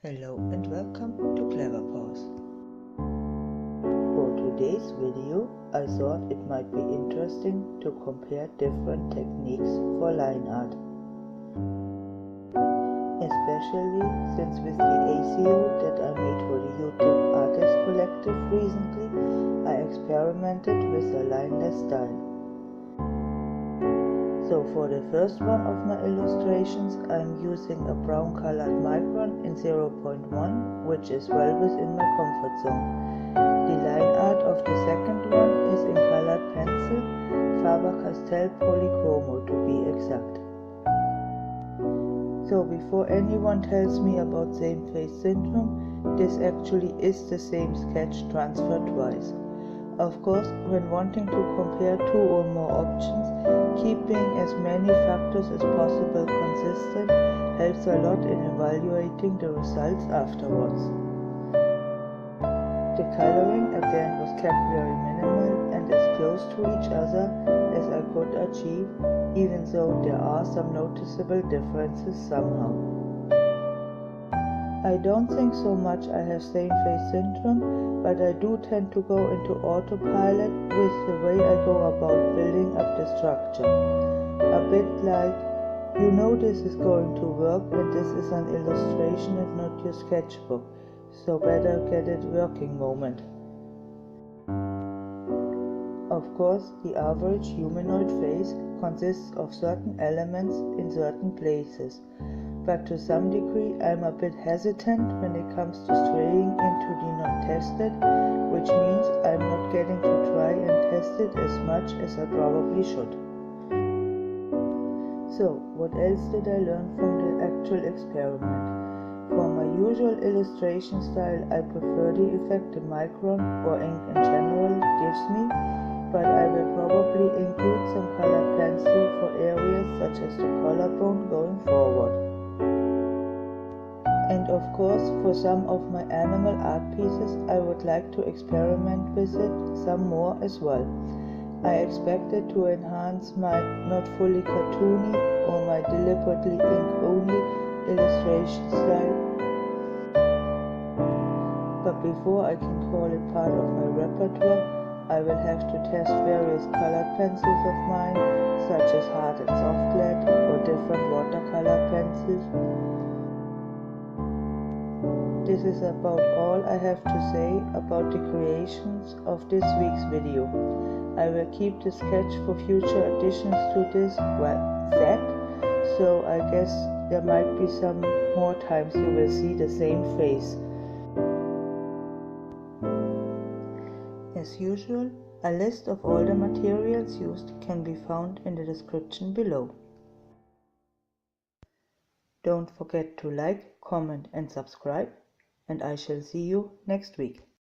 Hello and welcome to Clever Paws. For today's video, I thought it might be interesting to compare different techniques for line art. Especially since with the ACO that I made for the YouTube Artist Collective recently, I experimented with a lineless style. So for the first one of my illustrations, I'm using a brown colored micron in 0.1, which is well within my comfort zone. The line art of the second one is in colored pencil, Faber Castell Polychromo to be exact. So before anyone tells me about same face syndrome, this actually is the same sketch transferred twice. Of course, when wanting to compare two or more options, keeping as many factors as possible consistent helps a lot in evaluating the results afterwards. The coloring again was kept very minimal and as close to each other as I could achieve, even though there are some noticeable differences somehow. I don't think so much I have same face syndrome, but I do tend to go into autopilot with the way I go about building up the structure. A bit like, you know this is going to work and this is an illustration and not your sketchbook, so better get it working moment. Of course, the average humanoid face consists of certain elements in certain places. But to some degree I'm a bit hesitant when it comes to straying into the not tested, which means I'm not getting to try and test it as much as I probably should. So, what else did I learn from the actual experiment? For my usual illustration style, I prefer the effect the micron or ink in general gives me, but I will probably include some colored pencil for areas such as the collarbone going forward. And of course, for some of my animal art pieces, I would like to experiment with it some more as well. I expect it to enhance my not fully cartoony or my deliberately ink-only illustration style. But before I can call it part of my repertoire, I will have to test various colored pencils of mine, such as hard and soft lead or different watercolor pencils. This is about all I have to say about the creations of this week's video. I will keep the sketch for future additions to this set, so I guess there might be some more times you will see the same face. As usual, a list of all the materials used can be found in the description below. Don't forget to like, comment and subscribe, and I shall see you next week.